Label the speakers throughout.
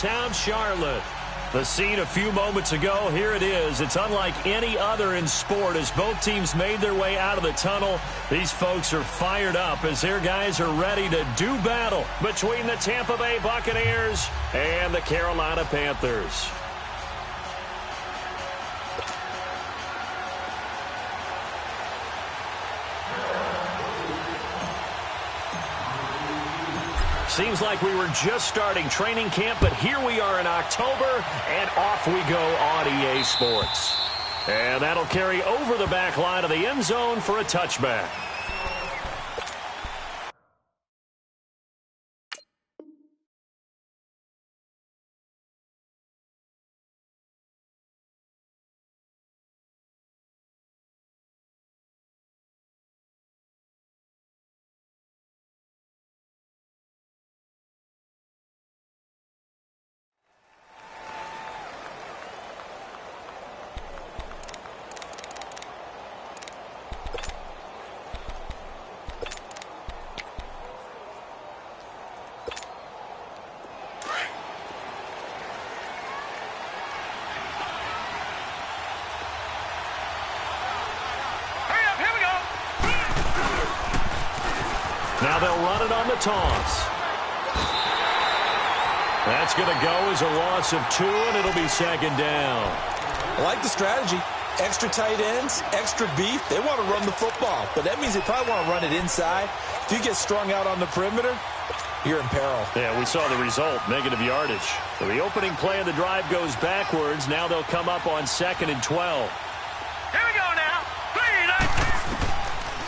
Speaker 1: downtown Charlotte. The scene a few moments ago, here it is. It's unlike any other in sport as both teams made their way out of the tunnel. These folks are fired up as their guys are ready to do battle between the Tampa Bay Buccaneers and the Carolina Panthers. Seems like we were just starting training camp, but here we are in October, and off we go on EA Sports. And that'll carry over the back line of the end zone for a touchback. Now they'll run it on the toss. That's going to go as a loss of 2, and it'll be second down.
Speaker 2: I like the strategy. Extra tight ends, extra beef. They want to run the football, but that means they probably want to run it inside. If you get strung out on the perimeter, you're in peril.
Speaker 1: Yeah, we saw the result, negative yardage. So the opening play of the drive goes backwards. Now they'll come up on 2nd and 12.
Speaker 3: Here we go now.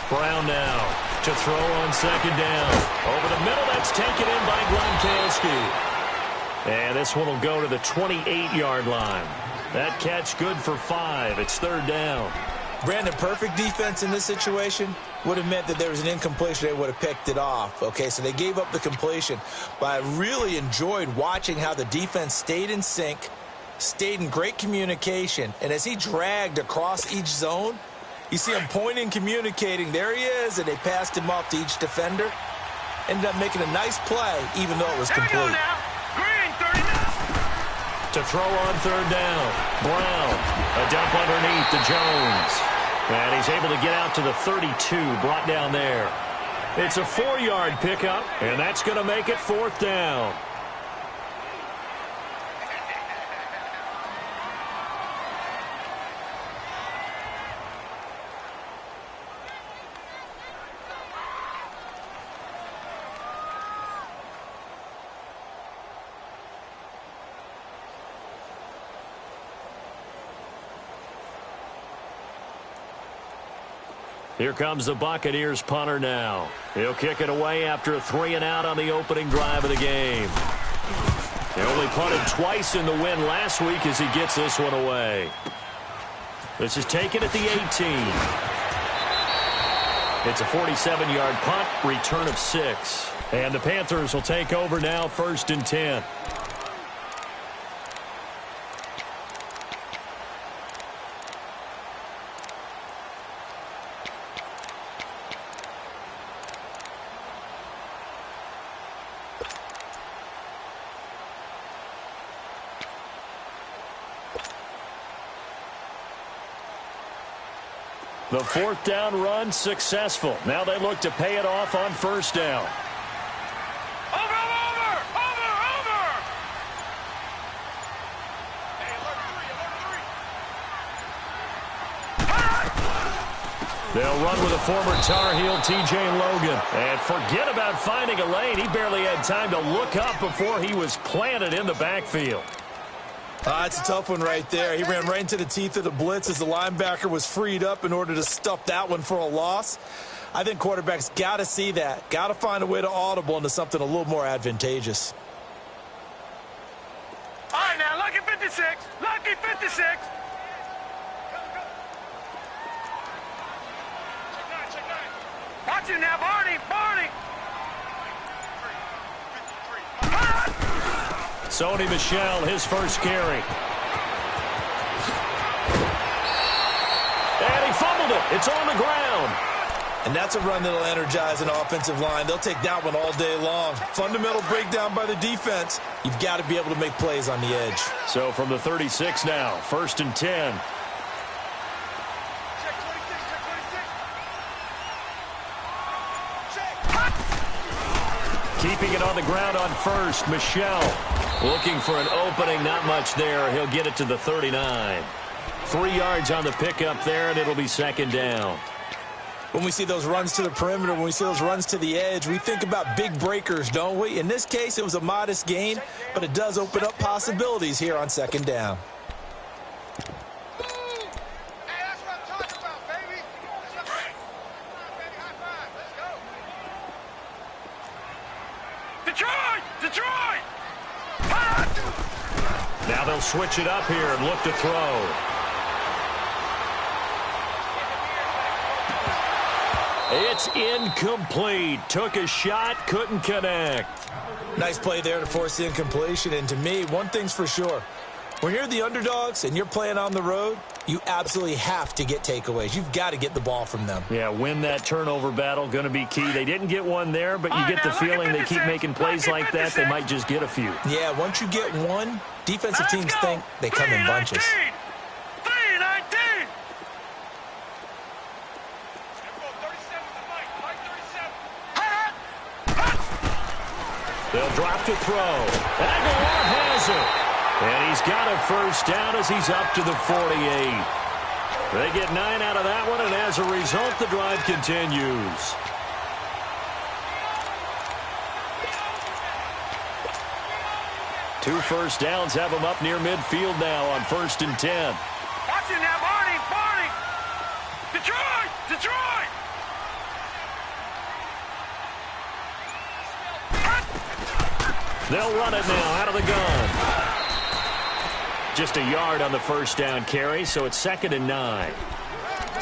Speaker 1: Brown now to throw on 2nd down. Over the middle, that's taken in by Gronkowski. And this one will go to the 28-yard line. That catch good for 5. It's 3rd down.
Speaker 2: Brandon, perfect defense in this situation would have meant that there was an incompletion. They would have picked it off. Okay, so they gave up the completion. But I really enjoyed watching how the defense stayed in sync, stayed in great communication. And as he dragged across each zone, you see him pointing, communicating. There he is, and they passed him off to each defender. Ended up making a nice play, even though it was complete.
Speaker 1: To throw on 3rd down. Brown, a dump underneath to Jones. And he's able to get out to the 32, brought down there. It's a 4-yard pickup, and that's going to make it 4th down. Here comes the Buccaneers punter now. He'll kick it away after a 3-and-out on the opening drive of the game. They only punted twice in the win last week as he gets this one away. This is taken at the 18. It's a 47-yard punt, return of 6. And the Panthers will take over now, 1st and 10. The 4th down run successful. Now they look to pay it off on 1st down.
Speaker 3: Over!
Speaker 1: They'll run with a former Tar Heel, T.J. Logan. And forget about finding a lane. He barely had time to look up before he was planted in the backfield.
Speaker 2: It's a tough one right there. He ran right into the teeth of the blitz as the linebacker was freed up in order to stuff that one for a loss. I think quarterbacks got to see that. Got to find a way to audible into something a little more advantageous.
Speaker 3: All right, now, lucky 56. Lucky 56. Watch you now, Barney.
Speaker 1: Sony Michel, his first carry. And he fumbled it. It's on the ground.
Speaker 2: And that's a run that'll energize an offensive line. They'll take that one all day long. Fundamental breakdown by the defense. You've got to be able to make plays on the edge.
Speaker 1: So from the 36 now, 1st and 10. Keeping it on the ground on 1st, Michelle. Looking for an opening, not much there. He'll get it to the 39. 3 yards on the pickup there, and it'll be 2nd down.
Speaker 2: When we see those runs to the perimeter, when we see those runs to the edge, we think about big breakers, don't we? In this case, it was a modest gain, but it does open up possibilities here on 2nd down.
Speaker 3: Detroit!
Speaker 1: Now they'll switch it up here and look to throw. It's incomplete. Took a shot, couldn't connect.
Speaker 2: Nice play there to force the incompletion. And to me, one thing's for sure. When you're the underdogs and you're playing on the road, you absolutely have to get takeaways. You've got to get the ball from them.
Speaker 1: Yeah, win that turnover battle, going to be key. They didn't get one there, but you get the feeling they keep making plays like that, they might just get a few.
Speaker 2: Yeah, once you get one, defensive teams think they come in bunches.
Speaker 3: 3-19.
Speaker 1: They'll drop to throw. Aguilar has it. And he's got a 1st down as he's up to the 48. They get 9 out of that one, and as a result, the drive continues. Two 1st downs have them up near midfield now on 1st and 10.
Speaker 3: Watch it now, Barney! Detroit!
Speaker 1: They'll run it now out of the gun. Just a yard on the 1st down carry, so it's 2nd and 9.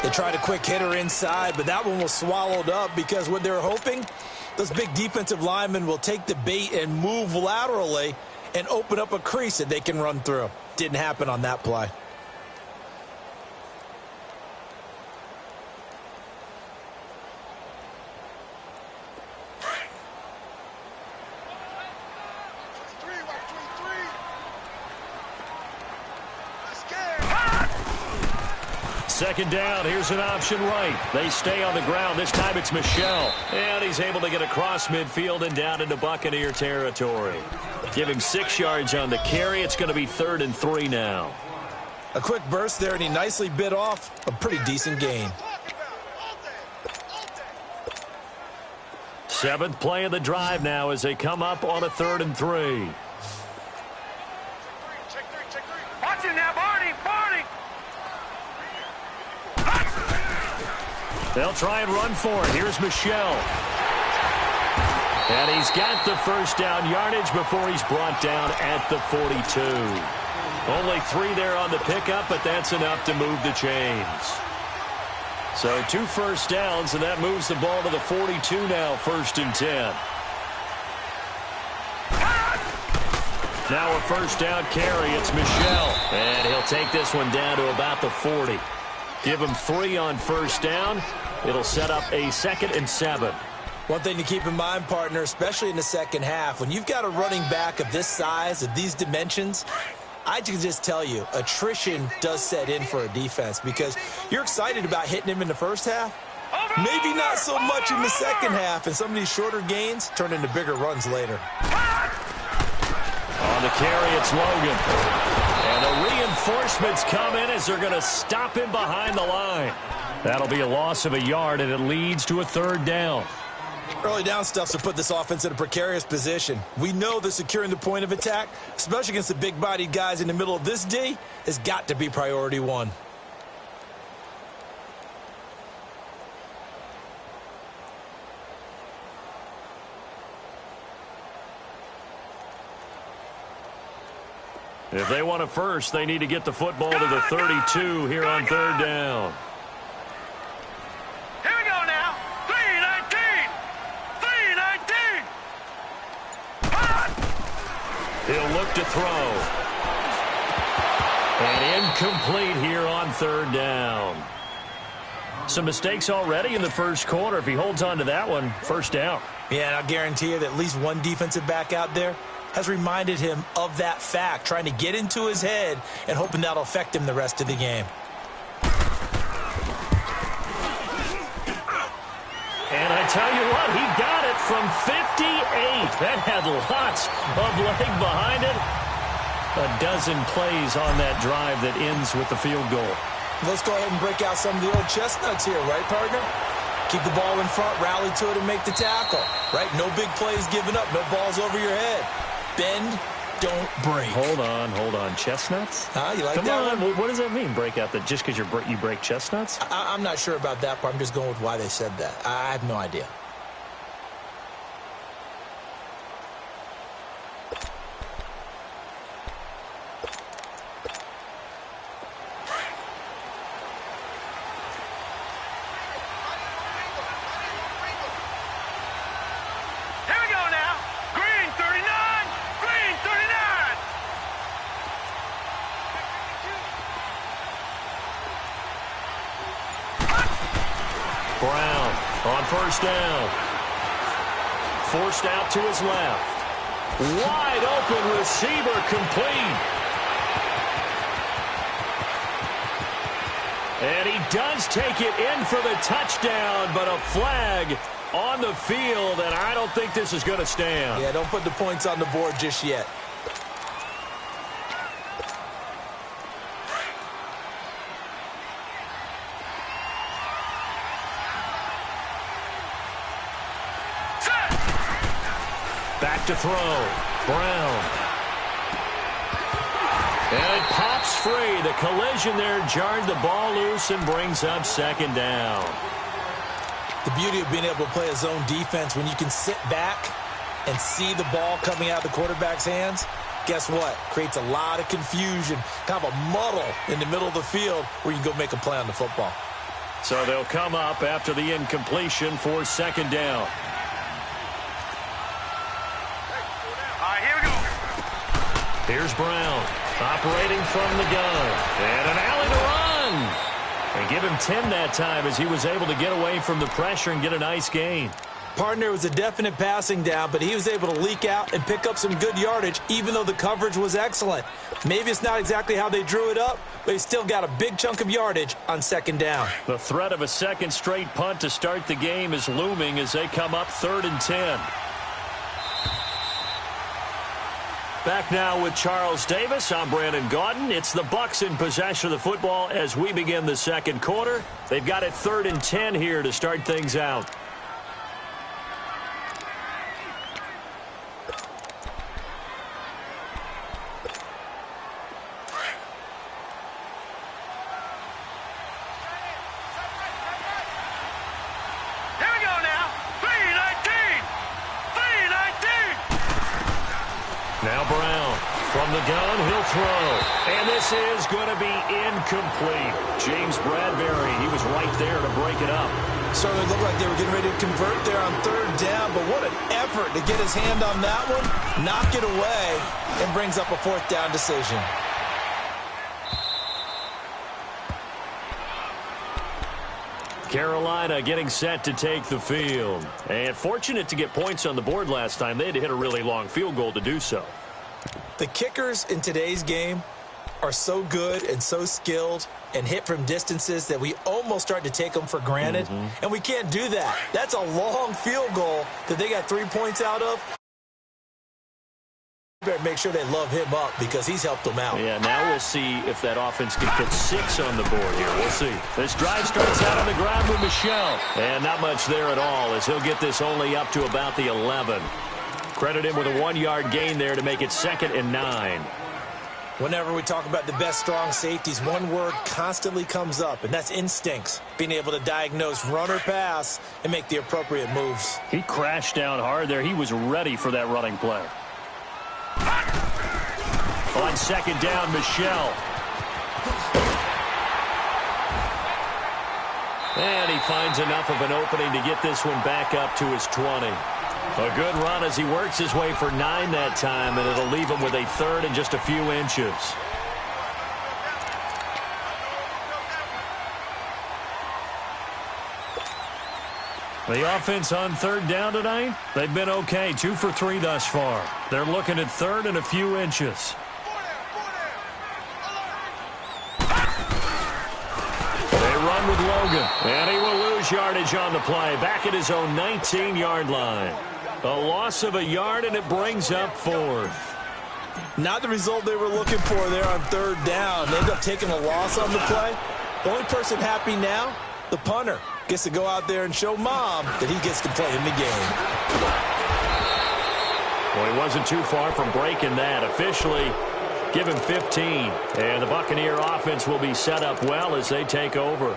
Speaker 2: They tried a quick hitter inside, but that one was swallowed up because what they're hoping, those big defensive linemen will take the bait and move laterally and open up a crease that they can run through. Didn't happen on that play.
Speaker 1: Second down, here's an option right. They stay on the ground. This time it's Michelle. And he's able to get across midfield and down into Buccaneer territory. Give him 6 yards on the carry. It's going to be 3rd and 3 now.
Speaker 2: A quick burst there, and he nicely bit off a pretty decent gain.
Speaker 1: 7th play of the drive now as they come up on a 3rd and 3.
Speaker 3: Watch it now, Barney!
Speaker 1: They'll try and run for it. Here's Michelle. And he's got the 1st down yardage before he's brought down at the 42. Only 3 there on the pickup, but that's enough to move the chains. So 2 1st downs, and that moves the ball to the 42 now, 1st and 10. Now a 1st down carry. It's Michelle. And he'll take this one down to about the 40. Give him 3 on 1st down. It'll set up a 2nd and 7.
Speaker 2: One thing to keep in mind, partner, especially in the second half, when you've got a running back of this size, of these dimensions, I can just tell you, attrition does set in for a defense because you're excited about hitting him in the first half. Maybe not so much in the second half, and some of these shorter gains turn into bigger runs later.
Speaker 1: On the carry, it's Logan. And the reinforcements come in as they're going to stop him behind the line. That'll be a loss of a yard, and it leads to a 3rd down.
Speaker 2: Early down stuff's to put this offense in a precarious position. We know that securing the point of attack, especially against the big-bodied guys in the middle of this D, has got to be priority 1.
Speaker 1: If they want a first, they need to get the football to the 32 here on 3rd down.
Speaker 3: Here we go now. 3-19.
Speaker 1: He'll look to throw. And incomplete here on 3rd down. Some mistakes already in the first quarter. If he holds on to that one, first down.
Speaker 2: Yeah, and I'll guarantee you that at least one defensive back out there has reminded him of that fact, trying to get into his head and hoping that'll affect him the rest of the game.
Speaker 1: And I tell you what, he got it from 58. That had lots of leg behind it. A dozen plays on that drive that ends with the field goal.
Speaker 2: Let's go ahead and break out some of the old chestnuts here, right, partner? Keep the ball in front, rally to it, and make the tackle, right? No big plays given up, no balls over your head. Bend, don't break.
Speaker 1: Hold on. Chestnuts?
Speaker 2: You like
Speaker 1: Come
Speaker 2: that
Speaker 1: on,
Speaker 2: one?
Speaker 1: what does that mean, break out? Just because you break chestnuts?
Speaker 2: I'm not sure about that part. I'm just going with why they said that. I have no idea.
Speaker 3: Here we go now. Green 39. Green 39.
Speaker 1: Brown on first down. Forced out to his left. Wide open receiver, complete. And he does take it in for the touchdown, but a flag on the field, and I don't think this is going to stand.
Speaker 2: Yeah, don't put the points on the board just yet.
Speaker 1: Back to throw. Brown. And it pops free. The collision there jarred the ball loose and brings up second down.
Speaker 2: The beauty of being able to play a zone defense when you can sit back and see the ball coming out of the quarterback's hands, guess what? Creates a lot of confusion, kind of a muddle in the middle of the field where you can go make a play on the football.
Speaker 1: So they'll come up after the incompletion for second down.
Speaker 3: All right, here we go.
Speaker 1: Here's Brown operating from the gun. And an alley to run. And give him 10 that time as he was able to get away from the pressure and get a nice gain.
Speaker 2: Partner was a definite passing down, but he was able to leak out and pick up some good yardage, even though the coverage was excellent. Maybe it's not exactly how they drew it up, but he still got a big chunk of yardage on second down.
Speaker 1: The threat of a second straight punt to start the game is looming as they come up 3rd and 10. Back now with Charles Davis. I'm Brandon Gaudin. It's the Bucs in possession of the football as we begin the second quarter. They've got it 3rd and 10 here to start things out.
Speaker 3: Here we go now. 319. 319.
Speaker 1: Now Brown from the gun, he'll throw. And this is going to be incomplete. James Bradbury, he was right there to break it up.
Speaker 2: Certainly looked like they were getting ready to convert there on 3rd down, but what an effort to get his hand on that one, knock it away, and brings up a 4th down decision.
Speaker 1: Carolina getting set to take the field. And fortunate to get points on the board last time. They had to hit a really long field goal to do so.
Speaker 2: The kickers in today's game are so good and so skilled and hit from distances that we almost start to take them for granted. And we can't do that. That's a long field goal that they got 3 points out of. Better make sure they love him up because he's helped them out.
Speaker 1: Yeah, now we'll see if that offense can put 6 on the board here. We'll see. This drive starts out on the ground with Michel. And not much there at all as he'll get this only up to about the 11. Credit him with a 1-yard gain there to make it 2nd and 9.
Speaker 2: Whenever we talk about the best strong safeties, one word constantly comes up, and that's instincts. Being able to diagnose run or pass and make the appropriate moves.
Speaker 1: He crashed down hard there. He was ready for that running play. On 2nd down, Michel. And he finds enough of an opening to get this one back up to his 20. A good run as he works his way for 9 that time, and it'll leave him with a 3rd and just a few inches. The offense on third down tonight, they've been okay, 2 for 3 thus far. They're looking at third and a few inches. They run with Logan, and he will lose yardage on the play, back at his own 19-yard line. A loss of a yard, and it brings up fourth.
Speaker 2: Not the result they were looking for there on third down. They end up taking a loss on the play. The only person happy now, the punter, gets to go out there and show Mom that he gets to play in the game.
Speaker 1: Well, he wasn't too far from breaking that. Officially, give him 15. And the Buccaneer offense will be set up well as they take over.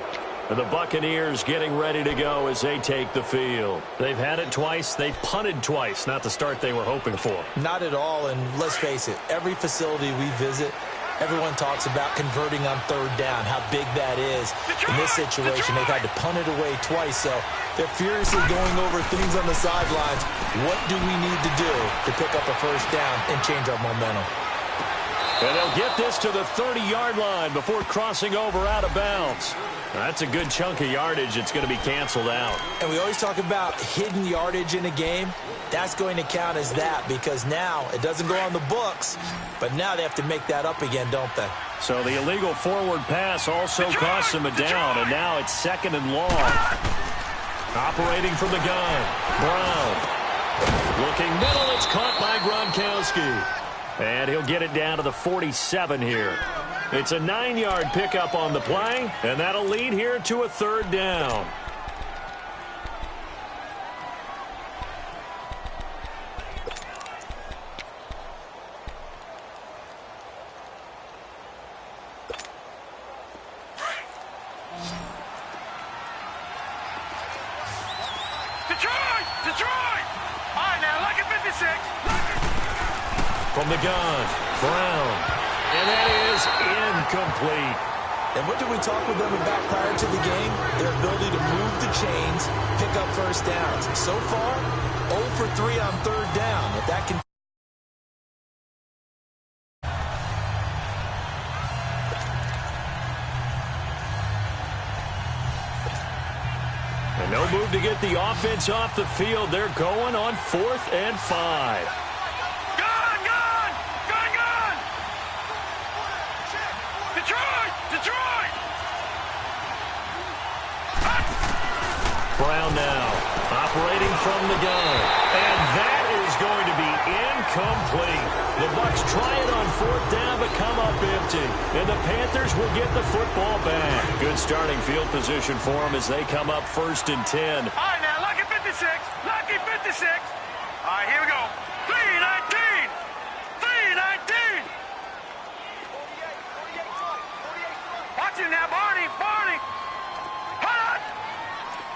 Speaker 1: And the Buccaneers getting ready to go as they take the field. They've had it twice. They've punted twice. Not the start they were hoping for.
Speaker 2: Not at all, and let's face it, every facility we visit, everyone talks about converting on third down, how big that is. In this situation, they've had to punt it away twice, so they're furiously going over things on the sidelines. What do we need to do to pick up a first down and change our momentum?
Speaker 1: And they'll get this to the 30-yard line before crossing over out of bounds. That's a good chunk of yardage. It's going to be canceled out.
Speaker 2: And we always talk about hidden yardage in a game. That's going to count as that because now it doesn't go on the books, but now they have to make that up again, don't they?
Speaker 1: So the illegal forward pass also costs them a down, and now it's second and long. Operating from the gun, Brown. Looking middle, it's caught by Gronkowski. And he'll get it down to the 47 here. It's a 9-yard pickup on the play, and that'll lead here to a third down.
Speaker 3: Detroit! All right, now, lucky 56.
Speaker 1: From the gun, Brown. And that is incomplete.
Speaker 2: And what did we talk with them about prior to the game? Their ability to move the chains, pick up first downs. So far, 0 for 3 on third down. If that can...
Speaker 1: And no move to get the offense off the field. They're going on 4th and 5.
Speaker 3: Detroit!
Speaker 1: Brown now, operating from the gun. And that is going to be incomplete. The Bucs try it on 4th down, but come up empty. And the Panthers will get the football back. Good starting field position for them as they come up 1st and 10.
Speaker 3: All right, now, lucky 56. Lucky 56. All right, here we go. 3-19. 3-19. Watch it now, Barney. Hot!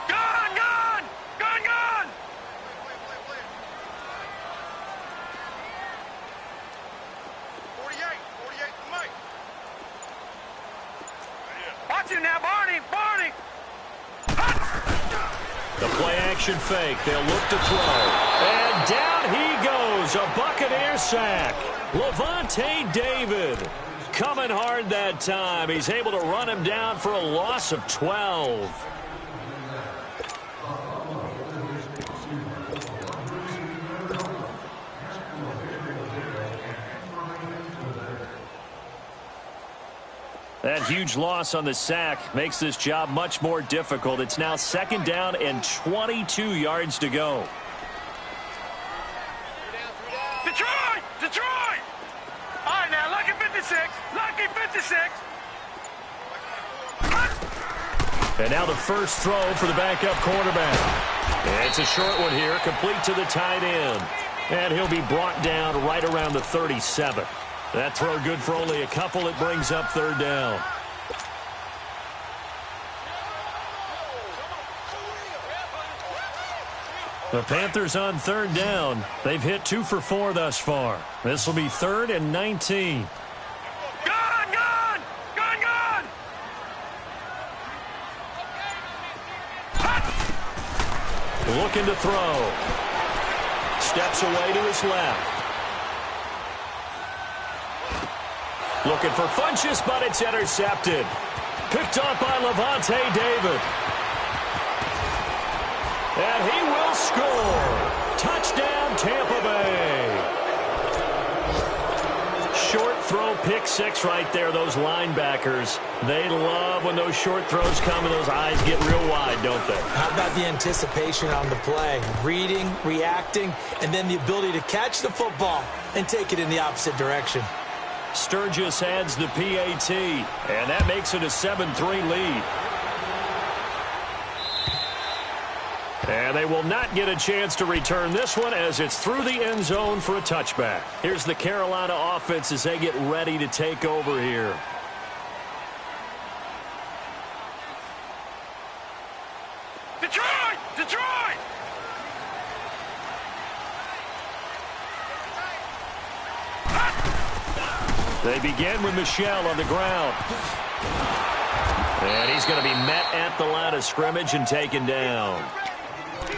Speaker 3: Gun! 48 to Mike. Watch it now, Barney. Hot!
Speaker 1: The play-action fake. They'll look to throw. And down he goes. A Buccaneer sack. Lavonte David. Coming hard that time. He's able to run him down for a loss of 12. That huge loss on the sack makes this job much more difficult. It's now 2nd down and 22 yards to go.
Speaker 3: Detroit! All right, now, lucky 56. Lucky 56.
Speaker 1: And now the first throw for the backup quarterback. And it's a short one here, complete to the tight end. And he'll be brought down right around the 37. That throw good for only a couple. It brings up 3rd down. The Panthers on 3rd down. They've hit 2 for 4 thus far. This will be 3rd and 19.
Speaker 3: Gun!
Speaker 1: Looking to throw. Steps away to his left. Looking for Funchess, but it's intercepted. Picked up by Lavonte David. Tampa Bay. Short throw, pick six right there. Those linebackers, they love when those short throws come and those eyes get real wide, don't they?
Speaker 2: How about the anticipation on the play? Reading, reacting, and then the ability to catch the football and take it in the opposite direction.
Speaker 1: Sturgis adds the PAT, and that makes it a 7-3 lead. And they will not get a chance to return this one as it's through the end zone for a touchback. Here's the Carolina offense as they get ready to take over here.
Speaker 3: Detroit! Detroit!
Speaker 1: They begin with Michel on the ground. And he's going to be met at the line of scrimmage and taken down.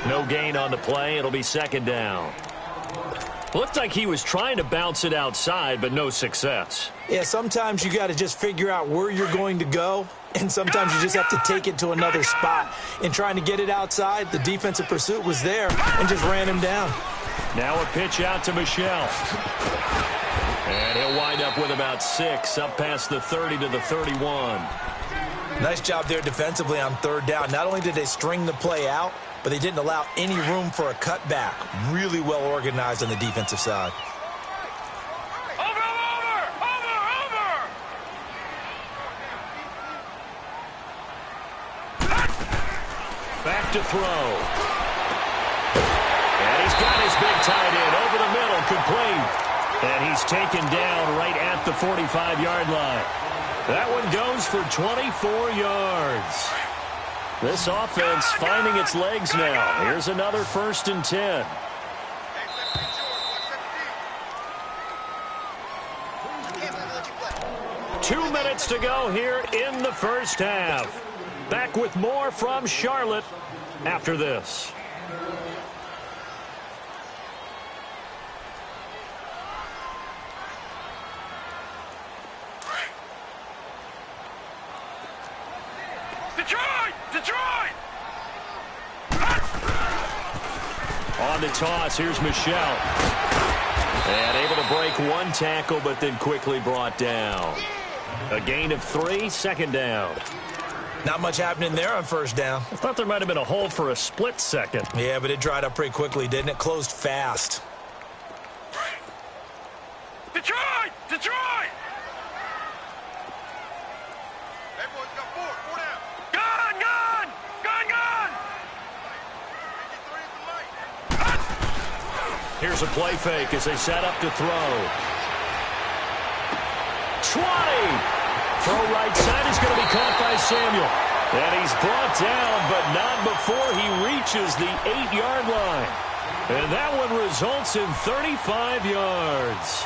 Speaker 1: No gain on the play. It'll be second down. Looked like he was trying to bounce it outside, but no success.
Speaker 2: Yeah, sometimes you got to just figure out where you're going to go, and sometimes you just have to take it to another spot. In trying to get it outside, the defensive pursuit was there and just ran him down.
Speaker 1: Now a pitch out to Michel. And he'll wind up with about 6, up past the 30 to the 31.
Speaker 2: Nice job there defensively on third down. Not only did they string the play out, but they didn't allow any room for a cutback. Really well organized on the defensive side.
Speaker 3: Over!
Speaker 1: Back to throw. And he's got his big tight end over the middle, complete. And he's taken down right at the 45-yard line. That one goes for 24 yards. This offense finding its legs now. Here's another 1st and 10. Two minutes to go here in the first half. Back with more from Charlotte after this.
Speaker 3: Detroit!
Speaker 1: On the toss, here's Michel. And able to break one tackle, but then quickly brought down. A gain of 3, second down.
Speaker 2: Not much happening there on first down.
Speaker 1: I thought there might have been a hole for a split second.
Speaker 2: Yeah, but it dried up pretty quickly, didn't it? Closed fast.
Speaker 3: Detroit! Hey, boys, got 4 down. Gun!
Speaker 1: Here's a play fake as they set up to throw. 20! Throw right side is going to be caught by Samuel. And he's brought down, but not before he reaches the 8-yard line. And that one results in 35 yards.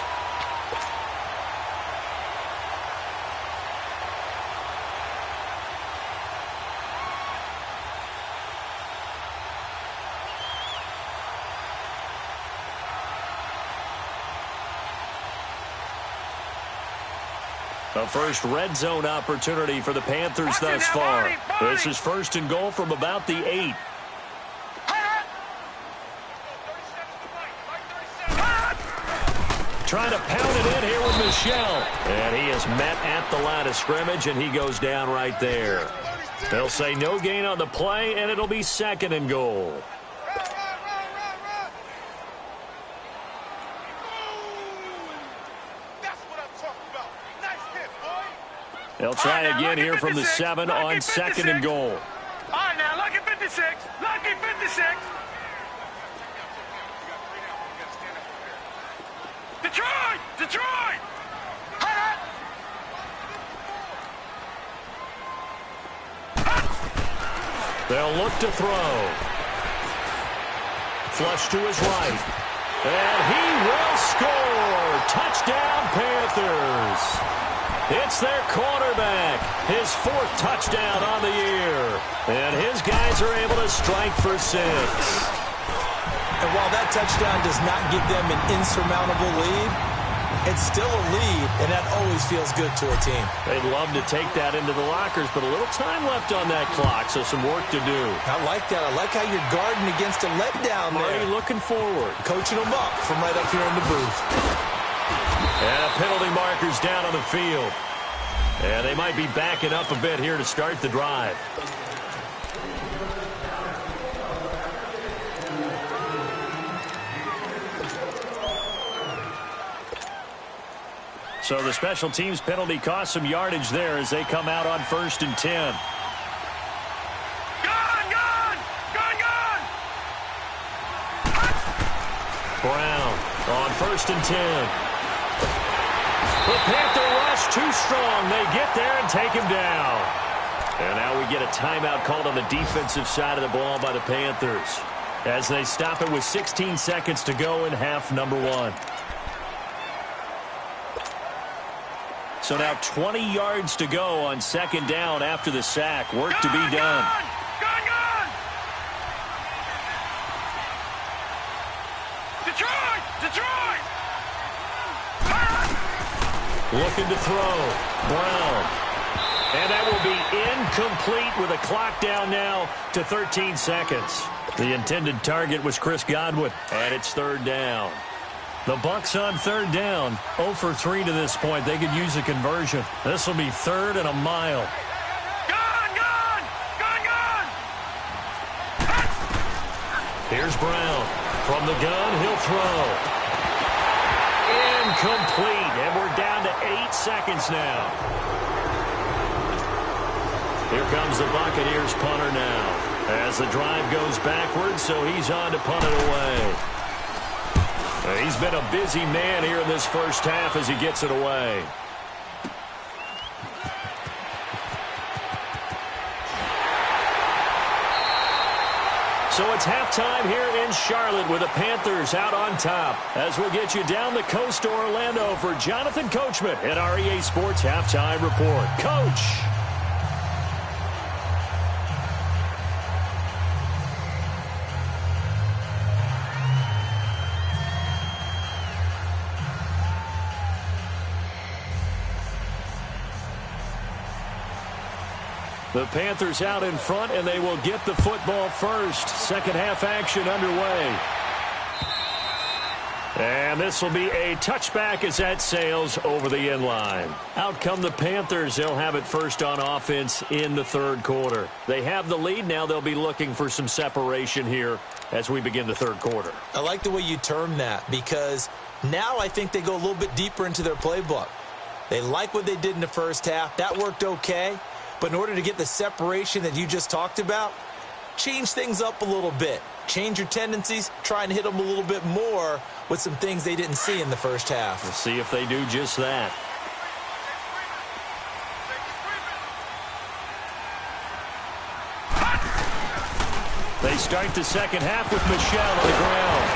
Speaker 1: The first red zone opportunity for the Panthers thus far. This is 1st and goal from about the 8. Trying to pound it in here with Michel. And he is met at the line of scrimmage, and he goes down right there. They'll say no gain on the play, and it'll be 2nd and goal. They'll try again here from the 7 on 2nd and goal.
Speaker 3: All right, now, lucky 56. Lucky 56. Detroit!
Speaker 1: They'll look to throw. Flush to his right. And he will score. Touchdown, Panthers. It's their quarterback. His 4th touchdown on the year. And his guys are able to strike for 6.
Speaker 2: And while that touchdown does not give them an insurmountable lead, It's still a lead, and that always feels good to a team.
Speaker 1: They'd love to take that into the lockers, but a little time left on that clock, so some work to do.
Speaker 2: I like that. I like how you're guarding against a letdown there.
Speaker 1: Marty looking forward.
Speaker 2: Coaching them up from right up here in the booth.
Speaker 1: And a penalty marker's down on the field. And they might be backing up a bit here to start the drive. So the special teams penalty cost some yardage there as they come out on 1st and 10.
Speaker 3: Gone!
Speaker 1: Brown on 1st and 10. The Panther rush too strong. They get there and take him down. And now we get a timeout called on the defensive side of the ball by the Panthers as they stop it with 16 seconds to go in half number 1. So now 20 yards to go on 2nd down after the sack. Work to be done.
Speaker 3: Gone! Detroit!
Speaker 1: Looking to throw. Brown. And that will be incomplete with a clock down now to 13 seconds. The intended target was Chris Godwin, and it's 3rd down. The Bucs on 3rd down, 0 for 3 to this point. They could use a conversion. This will be 3rd and a mile.
Speaker 3: Gone!
Speaker 1: Here's Brown. From the gun, he'll throw. Incomplete, and we're down to 8 seconds now. Here comes the Buccaneers punter now as the drive goes backwards, so he's on to punt it away. He's been a busy man here in this first half as he gets it away. So it's halftime here in Charlotte with the Panthers out on top. As we'll get you down the coast to Orlando for Jonathan Coachman at our EA Sports Halftime Report. Coach. The Panthers out in front, and they will get the football first. Second half action underway. And this will be a touchback as that sails over the end line. Out come the Panthers. They'll have it first on offense in the 3rd quarter. They have the lead now. They'll be looking for some separation here as we begin the 3rd quarter.
Speaker 2: I like the way you term that because now I think they go a little bit deeper into their playbook. They like what they did in the first half. That worked okay. But in order to get the separation that you just talked about, change things up a little bit. Change your tendencies, try and hit them a little bit more with some things they didn't see in the first half.
Speaker 1: We'll see if they do just that. They start the second half with Michel on the ground.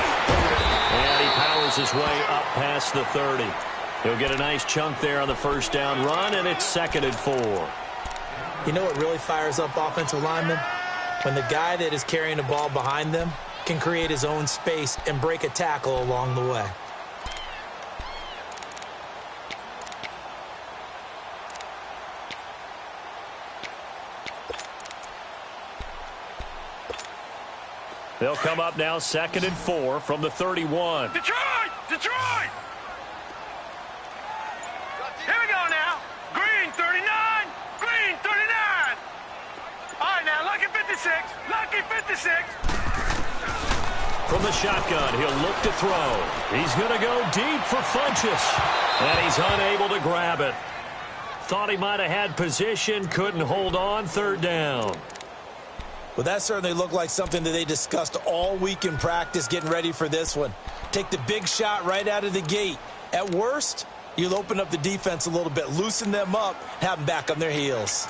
Speaker 1: And he powers his way up past the 30. He'll get a nice chunk there on the first down run, and it's 2nd and 4.
Speaker 2: You know what really fires up offensive linemen? When the guy that is carrying the ball behind them can create his own space and break a tackle along the way.
Speaker 1: They'll come up now 2nd and 4 from the 31.
Speaker 3: Detroit! Here we go now. Green 39. All right, now, lucky 56.
Speaker 1: From the shotgun, he'll look to throw. He's going to go deep for Funchess. And he's unable to grab it. Thought he might have had position, couldn't hold on, 3rd down.
Speaker 2: Well, that certainly looked like something that they discussed all week in practice getting ready for this one. Take the big shot right out of the gate. At worst, you'll open up the defense a little bit, loosen them up, have them back on their heels.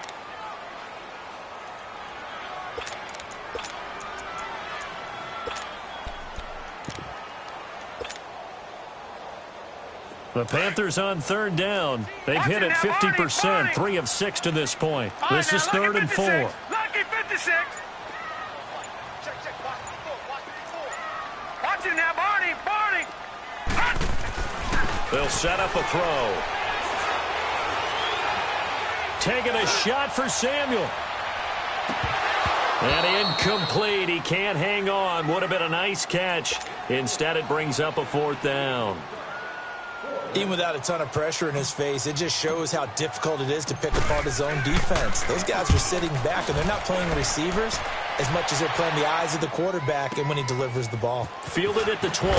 Speaker 1: The Panthers on 3rd down. They've hit it 50%, 3 of 6 to this point. This is 3rd and 4.
Speaker 3: Lucky 56. Watch him now, Barney.
Speaker 1: They'll set up a throw. Taking a shot for Samuel. And incomplete. He can't hang on. Would have been a nice catch. Instead, it brings up a 4th down.
Speaker 2: Even without a ton of pressure in his face, it just shows how difficult it is to pick apart his own defense. Those guys are sitting back, and they're not playing receivers as much as they're playing the eyes of the quarterback and when he delivers the ball.
Speaker 1: Fielded at the 20.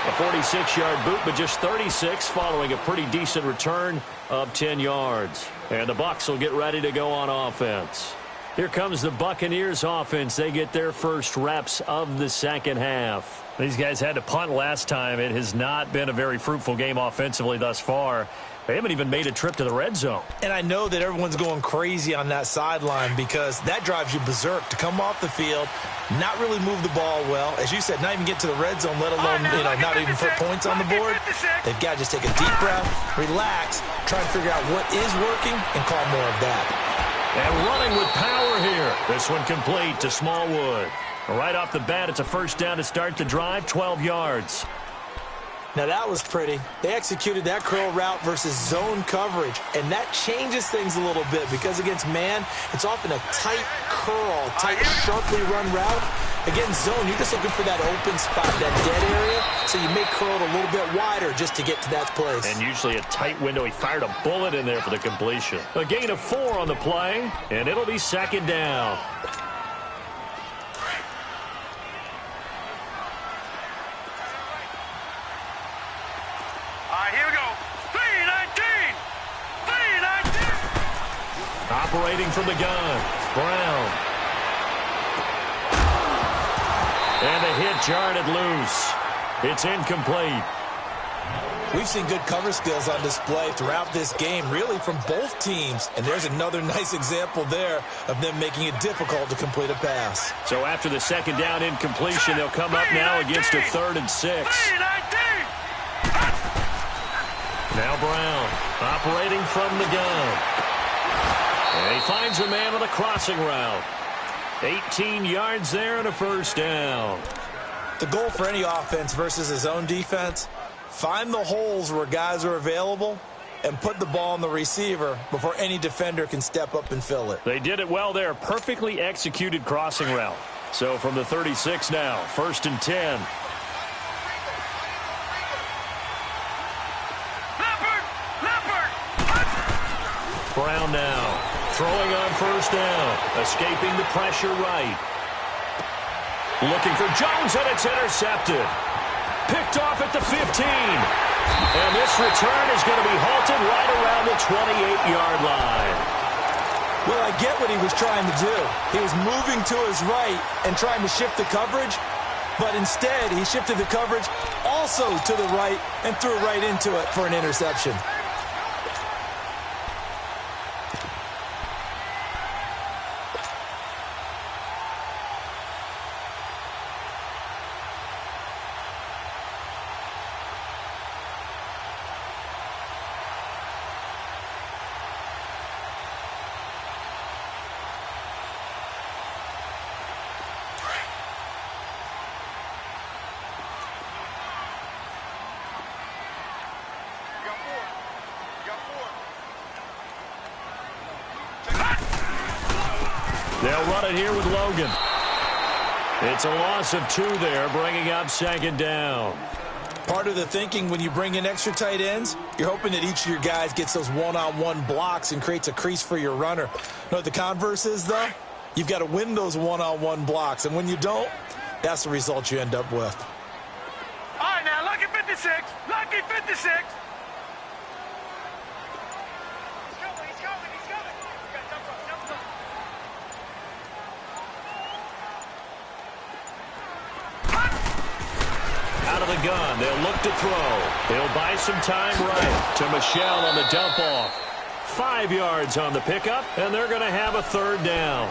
Speaker 1: A 46-yard boot, but just 36 following a pretty decent return of 10 yards. And the Bucs will get ready to go on offense. Here comes the Buccaneers offense. They get their first reps of the second half. These guys had to punt last time. It has not been a very fruitful game offensively thus far. They haven't even made a trip to the red zone.
Speaker 2: And I know that everyone's going crazy on that sideline because that drives you berserk to come off the field, not really move the ball well. As you said, not even get to the red zone, let alone, not even put points on the board. They've got to just take a deep breath, relax, try and figure out what is working, and call more of that.
Speaker 1: And running with power here. This one complete to Smallwood. Right off the bat, it's a first down to start the drive, 12 yards.
Speaker 2: Now, that was pretty. They executed that curl route versus zone coverage, and that changes things a little bit because against man, it's often a tight curl, tight, sharply run route. Against zone, you're just looking for that open spot, that dead area, so you may curl it a little bit wider just to get to that place.
Speaker 1: And usually a tight window. He fired a bullet in there for the completion. A gain of 4 on the play, and it'll be second down.
Speaker 3: Here we go. 3-19. 3-19.
Speaker 1: Operating from the gun. Brown. And a hit jarred it loose. It's incomplete.
Speaker 2: We've seen good cover skills on display throughout this game, really from both teams. And there's another nice example there of them making it difficult to complete a pass.
Speaker 1: So after the second down incompletion, they'll come up now against a 3rd and 6. Now Brown operating from the gun. And he finds a man on a crossing route. 18 yards there and a first down.
Speaker 2: The goal for any offense versus his own defense, find the holes where guys are available and put the ball on the receiver before any defender can step up and fill it.
Speaker 1: They did it well there. Perfectly executed crossing route. So from the 36 now, 1st and 10. Brown now throwing on first down, escaping the pressure right. Looking for Jones, and it's intercepted. Picked off at the 15. And this return is going to be halted right around the 28-yard line.
Speaker 2: Well, I get what he was trying to do. He was moving to his right and trying to shift the coverage, but instead he shifted the coverage also to the right and threw right into it for an interception.
Speaker 1: They'll run it here with Logan. It's a loss of 2 there, bringing up second down.
Speaker 2: Part of the thinking when you bring in extra tight ends, you're hoping that each of your guys gets those one-on-one blocks and creates a crease for your runner. You know what the converse is, though? You've got to win those one-on-one blocks, and when you don't, that's the result you end up with.
Speaker 3: All right, now, lucky 56. Lucky 56.
Speaker 1: Out of the gun, they'll look to throw. They'll buy some time right to Michelle on the dump-off. 5 yards on the pickup, and they're going to have a 3rd down.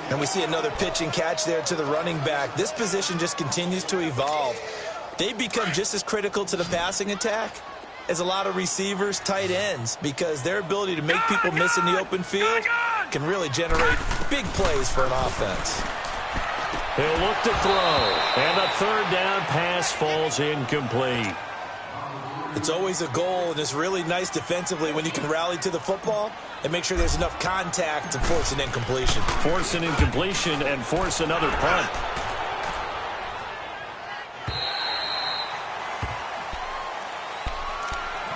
Speaker 2: And we see another pitch and catch there to the running back. This position just continues to evolve. They've become just as critical to the passing attack as a lot of receivers, tight ends, because their ability to make people miss in the open field can really generate big plays for an offense.
Speaker 1: He'll look to throw. And the third down pass falls incomplete.
Speaker 2: It's always a goal, and it's really nice defensively when you can rally to the football and make sure there's enough contact to force an incompletion.
Speaker 1: Force an incompletion and force another punt.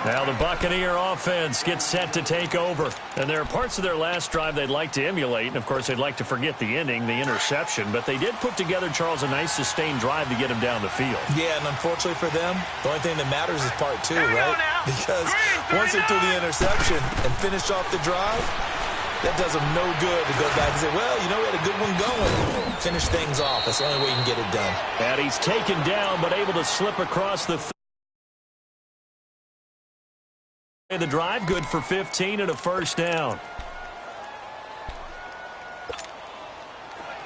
Speaker 1: Now the Buccaneer offense gets set to take over. And there are parts of their last drive they'd like to emulate. And, of course, they'd like to forget the ending, the interception. But they did put together, Charles, a nice sustained drive to get him down the field.
Speaker 2: Yeah, and unfortunately for them, the only thing that matters is part two, right? Because once they threw the interception and finished off the drive, that does them no good to go back and say, well, you know, we had a good one going. Finish things off. That's the only way you can get it done.
Speaker 1: And he's taken down but able to slip across the the drive, good for 15 and a first down.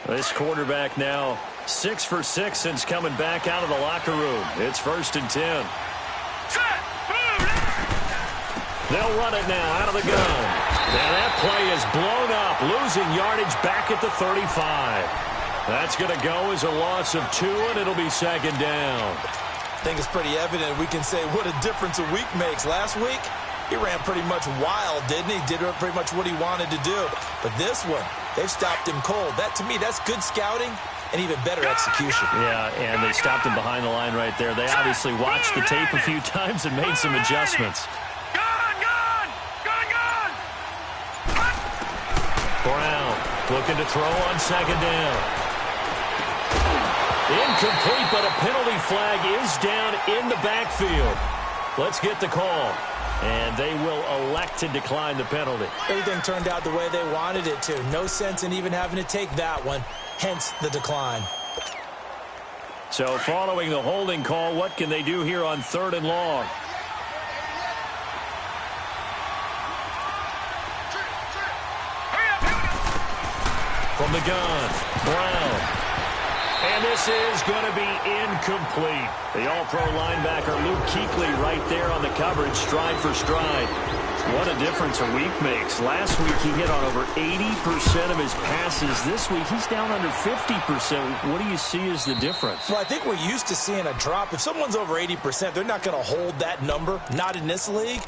Speaker 1: This quarterback now 6 for 6 since coming back out of the locker room. It's 1st and 10. They'll run it now out of the gun. Now that play is blown up, losing yardage back at the 35. That's going to go as a loss of 2, and it'll be 2nd down.
Speaker 2: I think it's pretty evident. We can say what a difference a week makes. Last week, he ran pretty much wild, didn't he? Did pretty much what he wanted to do. But this one, they've stopped him cold. That, to me, that's good scouting and even better execution.
Speaker 1: Yeah, and they stopped him behind the line right there. They obviously watched the tape a few times and made some adjustments. Brown looking to throw on 2nd down. Incomplete, but a penalty flag is down in the backfield. Let's get the call. And they will elect to decline the penalty.
Speaker 2: Everything turned out the way they wanted it to. No sense in even having to take that one, hence the decline.
Speaker 1: So following the holding call, what can they do here on 3rd and long? From the gun, Brown. And this is going to be incomplete. The all-pro linebacker Luke Kuechly right there on the coverage, stride for stride. What a difference a week makes. Last week he hit on over 80% of his passes. This week he's down under 50%. What do you see as the difference?
Speaker 2: Well, I think we're used to seeing a drop. If someone's over 80%, they're not going to hold that number, not in this league.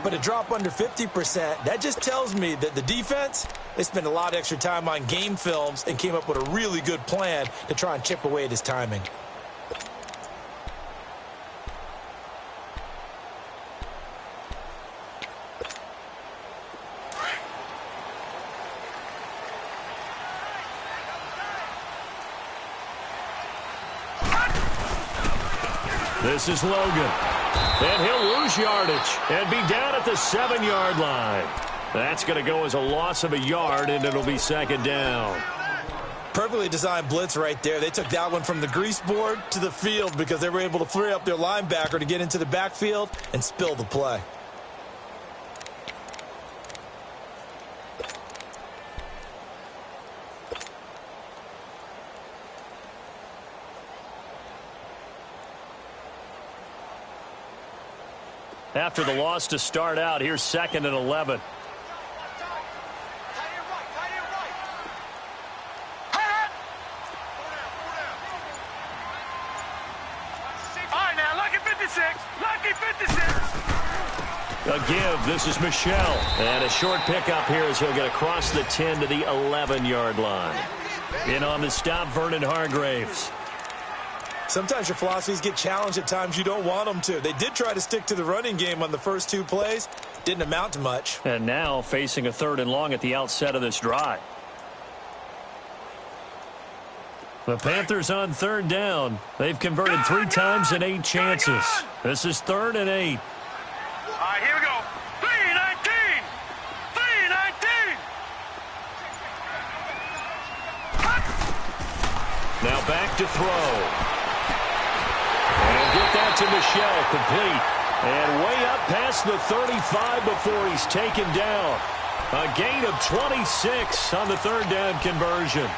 Speaker 2: But a drop under 50%, that just tells me that the defense, they spent a lot of extra time on game films and came up with a really good plan to try and chip away at his timing.
Speaker 1: This is Logan. And he'll lose yardage and be down at the 7-yard line. That's going to go as a loss of a yard, and it'll be 2nd down.
Speaker 2: Perfectly designed blitz right there. They took that one from the grease board to the field because they were able to free up their linebacker to get into the backfield and spill the play.
Speaker 1: After the loss to start out, here's 2nd and 11. A give. This is Michelle. And a short pickup here as he'll get across the 10 to the 11-yard line. In on the stop, Vernon Hargraves.
Speaker 2: Sometimes your philosophies get challenged at times you don't want them to. They did try to stick to the running game on the first 2 plays. Didn't amount to much.
Speaker 1: And now facing a 3rd and long at the outset of this drive. The Panthers on 3rd down. They've converted 3 times in 8 chances. This is 3rd and 8.
Speaker 3: All right, here we go. 3-19. 3-19.
Speaker 1: Now back to throw. And get that to Michelle, complete. And way up past the 35 before he's taken down. A gain of 26 on the 3rd down conversion.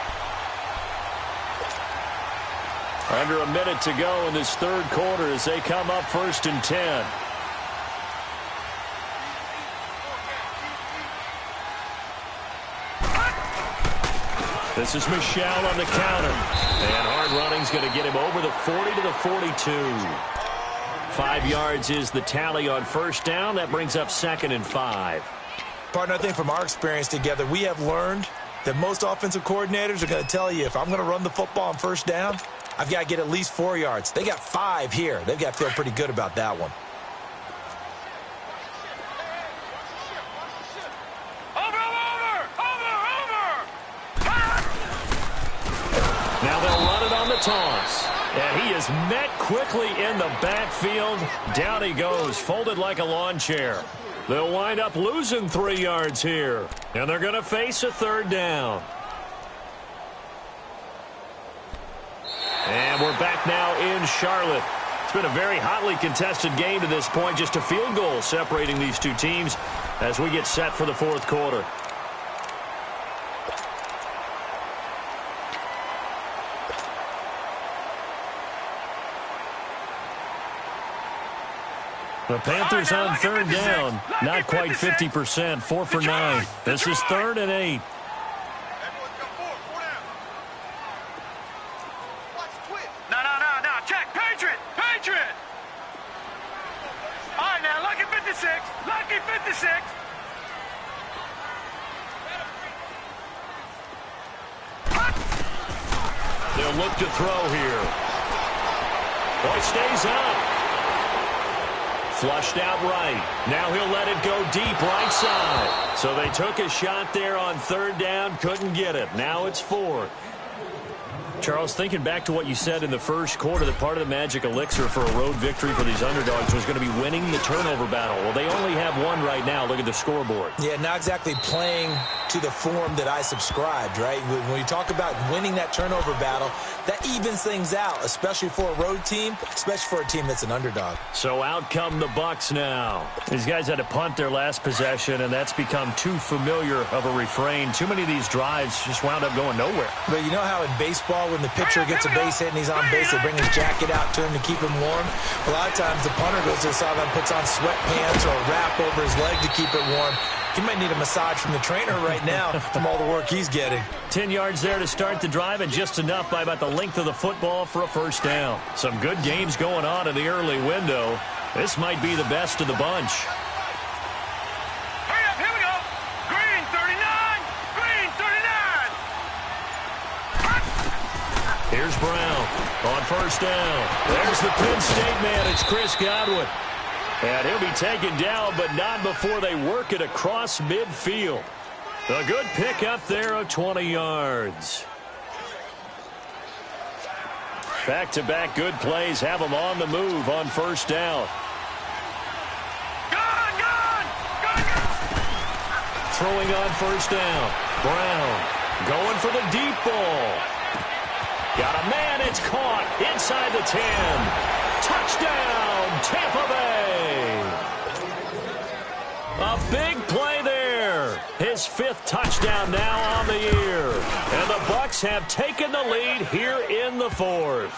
Speaker 1: Under a minute to go in this 3rd quarter as they come up 1st and 10. This is Michelle on the counter. And hard running's going to get him over the 40 to the 42. 5 yards is the tally on first down. That brings up 2nd and 5.
Speaker 2: Partner, I think from our experience together, we have learned that most offensive coordinators are going to tell you, if I'm going to run the football on first down, I've got to get at least 4 yards. They got 5 here. They've got to feel pretty good about that one.
Speaker 1: Now they'll run it on the toss. And he is met quickly in the backfield. Down he goes, folded like a lawn chair. They'll wind up losing 3 yards here. And they're going to face a 3rd down. And we're back now in Charlotte. It's been a very hotly contested game to this point. Just a field goal separating these two teams as we get set for the 4th quarter. The Panthers on 3rd down. Not quite 50%. 4 for 9. This is 3rd and 8.
Speaker 3: No. Check. Patriot. All right, now, lucky 56. Lucky 56.
Speaker 1: They'll look to throw here. Boy, stays up. Flushed out right. Now he'll let it go deep right side. So they took a shot there on 3rd down. Couldn't get it. Now it's 4th. Charles, thinking back to what you said in the first quarter, that part of the magic elixir for a road victory for these underdogs was going to be winning the turnover battle. Well, they only have one right now. Look at the scoreboard.
Speaker 2: Yeah, not exactly playing to the form that I subscribed, right? When you talk about winning that turnover battle, that evens things out, especially for a road team, especially for a team that's an underdog.
Speaker 1: So out come the Bucs now. These guys had to punt their last possession, and that's become too familiar of a refrain. Too many of these drives just wound up going nowhere.
Speaker 2: But you know how in baseball, when the pitcher gets a base hit and he's on base, they bring his jacket out to him to keep him warm? A lot of times the punter goes to the sideline, puts on sweatpants or a wrap over his leg to keep it warm. He might need a massage from the trainer right now from all the work he's getting.
Speaker 1: 10 yards there to start the drive, and just enough by about the length of the football for a 1st down. Some good games going on in the early window. This might be the best of the bunch.
Speaker 3: Hurry up, here we go. Green 39. Green 39.
Speaker 1: Here's Brown on 1st down. There's the Penn State man. It's Chris Godwin. And he'll be taken down, but not before they work it across midfield. A good pick up there of 20 yards. Back-to-back good plays have them on the move on 1st down.
Speaker 3: Gone.
Speaker 1: Throwing on 1st down. Brown going for the deep ball. Got a man. It's caught inside the 10. Touchdown, Tampa Bay. A big play there. His 5th touchdown now on the year. And the Bucs have taken the lead here in the 4th.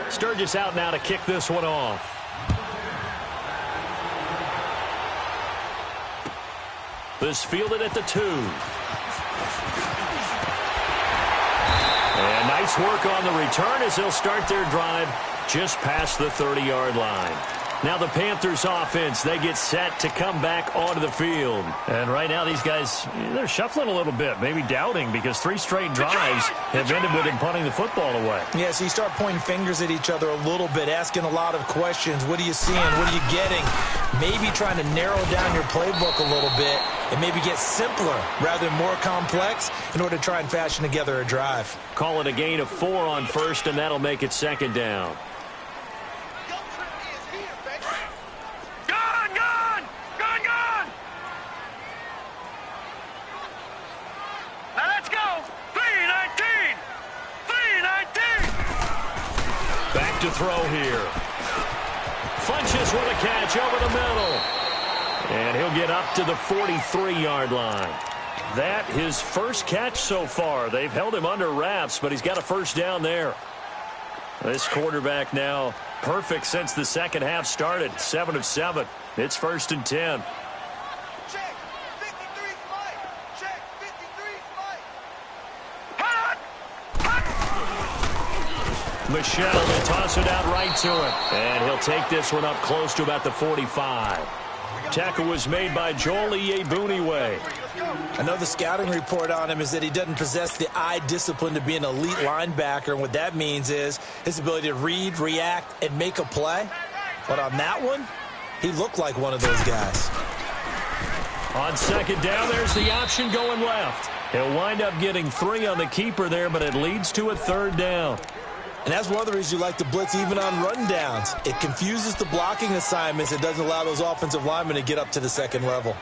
Speaker 1: Sturgis out now to kick this one off. This fielded at the 2. And nice work on the return as they'll start their drive just past the 30-yard line. Now the Panthers offense, they get set to come back onto the field. And right now these guys, they're shuffling a little bit, maybe doubting, because 3 straight drives have ended with him punting the football away.
Speaker 2: Yeah, so you start pointing fingers at each other a little bit, asking a lot of questions. What are you seeing? What are you getting? Maybe trying to narrow down your playbook a little bit and maybe get simpler rather than more complex in order to try and fashion together a drive.
Speaker 1: Call it a gain of 4 on 1st, and that'll make it 2nd down.
Speaker 3: Gone. Now let's go. 319.
Speaker 1: Back to throw here. Funches with a catch over the middle. And he'll get up to the 43-yard line. That his first catch so far. They've held him under wraps, but he's got a 1st down there. This quarterback now perfect since the second half started. 7 of 7. It's 1st and 10.
Speaker 3: Check. 53 flight. Check. 53 flight.
Speaker 1: Michelle will toss it out right to him. And he'll take this one up close to about the 45. Tackle was made by Joel Iyebuniwe.
Speaker 2: Another scouting report on him is that he doesn't possess the eye discipline to be an elite linebacker. And what that means is his ability to read, react, and make a play. But on that one, he looked like one of those guys.
Speaker 1: On second down, there's the option going left. He'll wind up getting 3 on the keeper there, but it leads to a 3rd down.
Speaker 2: And that's one of the reasons you like to blitz even on rundowns. It confuses the blocking assignments. It doesn't allow those offensive linemen to get up to the second level.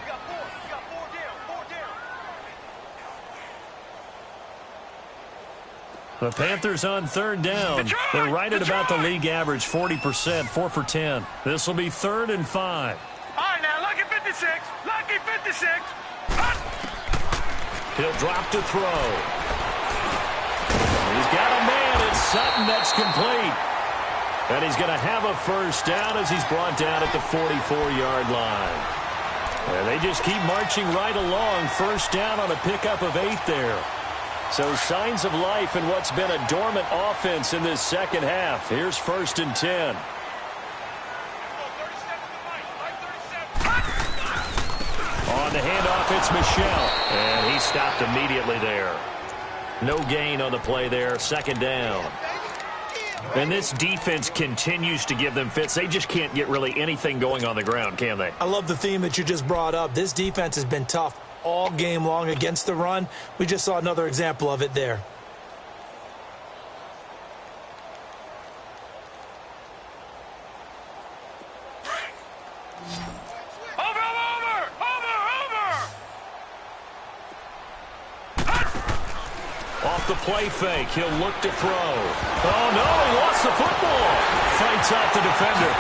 Speaker 1: The Panthers on 3rd down. They're right at about the league average, 40%, 4 for 10. This will be 3rd and 5.
Speaker 3: All right, now, lucky 56. Lucky 56.
Speaker 1: He'll drop to throw. He's got a man. It's Sutton that's complete. And he's going to have a 1st down as he's brought down at the 44-yard line. And they just keep marching right along. 1st down on a pickup of 8 there. So signs of life in what's been a dormant offense in this second half. Here's 1st and 10. On the handoff, it's Michelle. And he stopped immediately there. No gain on the play there. 2nd down. And this defense continues to give them fits. They just can't get really anything going on the ground, can they?
Speaker 2: I love the theme that you just brought up. This defense has been tough all game long against the run. We just saw another example of it there.
Speaker 1: Off the play fake, he'll look to throw. Oh, no, he lost the football. Fights out the defender.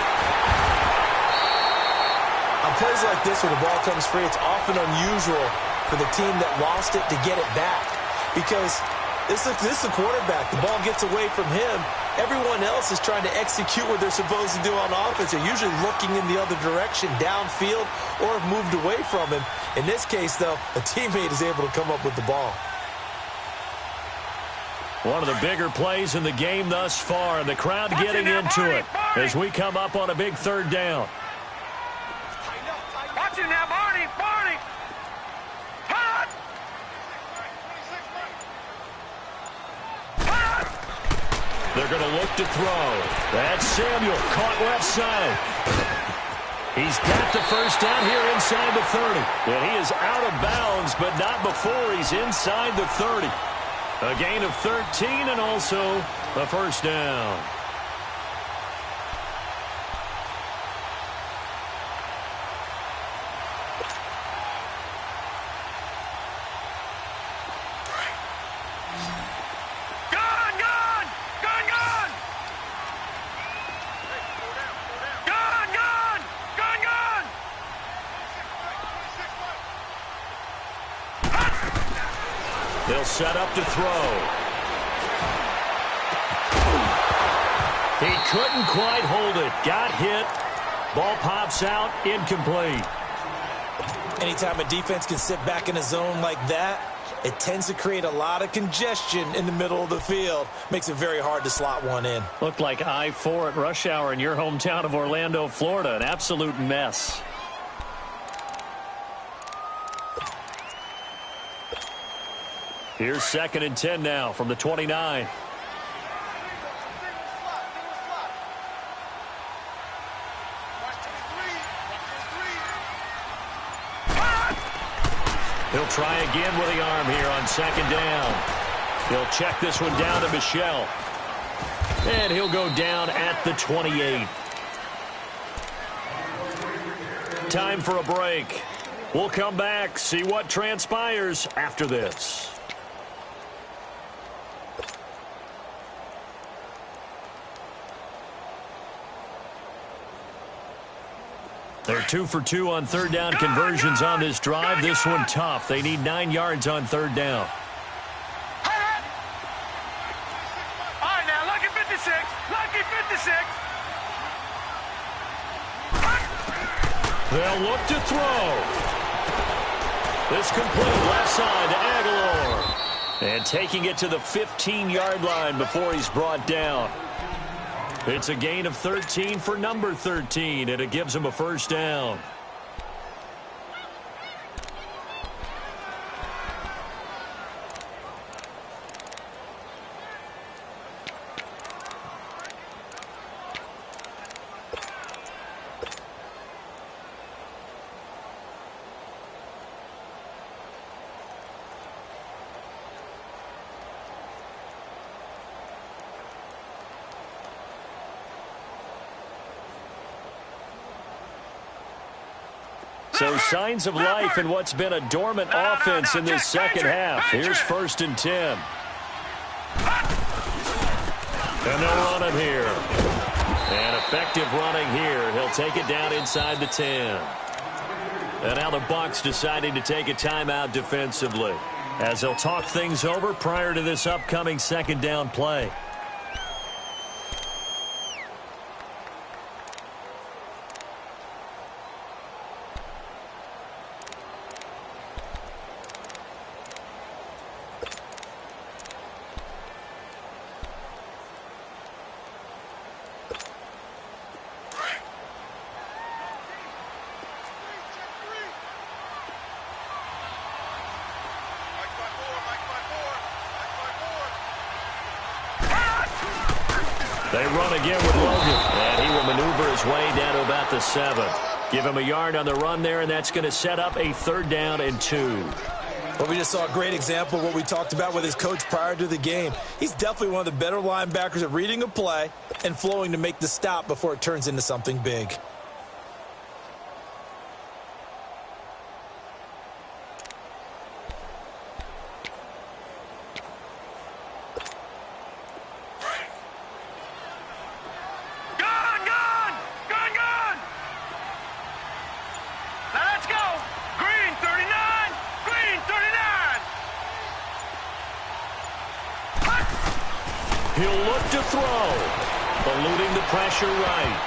Speaker 2: On plays like this, when the ball comes free, it's often unusual for the team that lost it to get it back. Because this is the quarterback. The ball gets away from him. Everyone else is trying to execute what they're supposed to do on offense. They're usually looking in the other direction, downfield, or have moved away from him. In this case, though, a teammate is able to come up with the ball.
Speaker 1: One of the bigger plays in the game thus far, and the crowd getting into it as we come up on a big 3rd down.
Speaker 3: Watch it now, Barney. Barney. Hot. Hot.
Speaker 1: They're going to look to throw. That's Samuel, caught left side. He's got the 1st down here inside the 30. And he is out of bounds, but not before he's inside the 30. A gain of 13 and also a 1st down.
Speaker 3: Gun, gun! Gun, gun! Gun, gun! Gun, gun!
Speaker 1: They'll set up to throw. He couldn't quite hold it. Got hit. Ball pops out. Incomplete.
Speaker 2: Anytime a defense can sit back in a zone like that, it tends to create a lot of congestion in the middle of the field. Makes it very hard to slot one in.
Speaker 1: Looked like I-4 at rush hour in your hometown of Orlando, Florida. An absolute mess. Here's 2nd and 10 now from the 29. He'll try again with the arm here on 2nd down. He'll check this one down to Michelle. And he'll go down at the 28. Time for a break. We'll come back, see what transpires after this. They're 2 for 2 on 3rd down conversions on this drive. This one tough. They need 9 yards on 3rd down.
Speaker 3: All right, now, lucky 56.
Speaker 1: They'll look to throw. This complete left side to Aguilar. And taking it to the 15-yard line before he's brought down. It's a gain of 13 for number 13, and it gives him a first down. So signs of life in what's been a dormant offense in this second half. Here's 1st and 10. And they'll run him here. And effective running here. He'll take it down inside the 10. And now the Bucs deciding to take a timeout defensively, as they'll talk things over prior to this upcoming second down play. They run again with Logan, and he will maneuver his way down to about the 7. Give him a yard on the run there, and that's going to set up a 3rd down and 2.
Speaker 2: Well, we just saw a great example of what we talked about with his coach prior to the game. He's definitely one of the better linebackers at reading a play and flowing to make the stop before it turns into something big.
Speaker 1: He'll look to throw. Eluding the pressure right.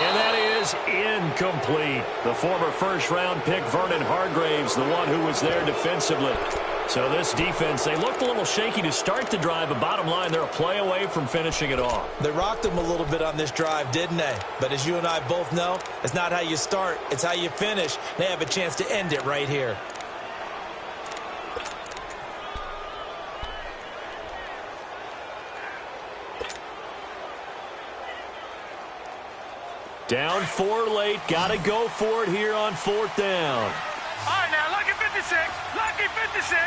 Speaker 1: And that is incomplete. The former first-round pick, Vernon Hargreaves, the one who was there defensively. So this defense, they looked a little shaky to start the drive, but bottom line, they're a play away from finishing it off.
Speaker 2: They rocked them a little bit on this drive, didn't they? But as you and I both know, it's not how you start, it's how you finish. They have a chance to end it right here.
Speaker 1: Down 4 late. Got to go for it here on 4th down.
Speaker 3: All right, now, lucky 56. Lucky 56.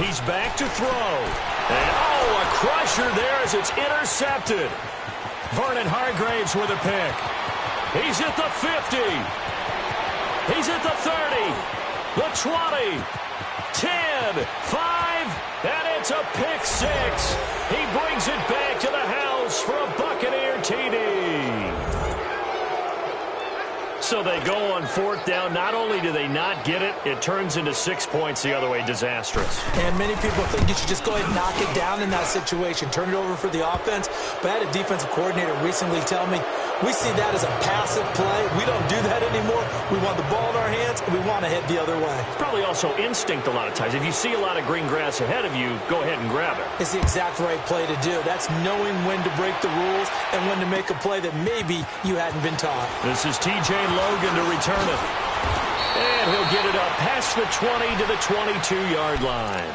Speaker 1: He's back to throw. And, oh, a crusher there as it's intercepted. Vernon Hargreaves with a pick. He's at the 50. He's at the 30. The 20. 10, 5, and it's a pick 6. He brings it back to the house for a Buccaneer TD. So they go on 4th down. Not only do they not get it, it turns into 6 points the other way. Disastrous.
Speaker 2: And many people think you should just go ahead and knock it down in that situation. Turn it over for the offense. But I had a defensive coordinator recently tell me, we see that as a passive play. We don't do that anymore. We want the ball in our hands, and we want to head the other way.
Speaker 1: It's probably also instinct a lot of times. If you see a lot of green grass ahead of you, go ahead and grab it.
Speaker 2: It's the exact right play to do. That's knowing when to break the rules and when to make a play that maybe you hadn't been taught.
Speaker 1: This is T.J. Logan to return it. And he'll get it up past the 20 to the 22-yard line.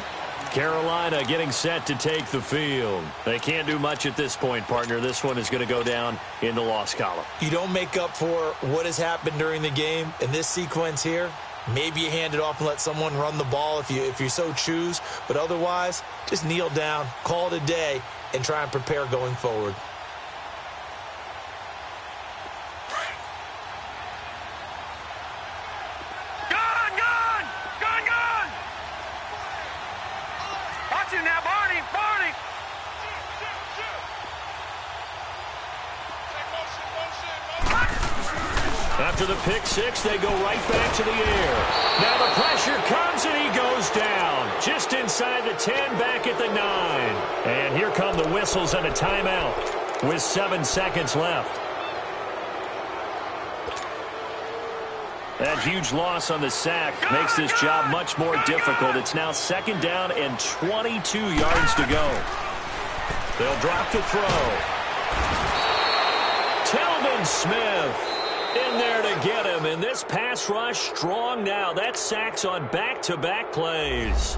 Speaker 1: Carolina getting set to take the field. They can't do much at this point, partner. This one is going to go down in the loss column.
Speaker 2: You don't make up for what has happened during the game in this sequence here. Maybe you hand it off and let someone run the ball if you so choose. But otherwise, just kneel down, call it a day, and try and prepare going forward.
Speaker 1: After the pick six, they go right back to the air. Now the pressure comes, and he goes down. Just inside the 10, back at the 9. And here come the whistles and a timeout with 7 seconds left. That huge loss on the sack makes this job much more difficult. It's now 2nd down and 22 yards to go. They'll drop to throw. Telvin Smith in there to get him. And this pass rush strong now. That's sacks on back-to-back plays.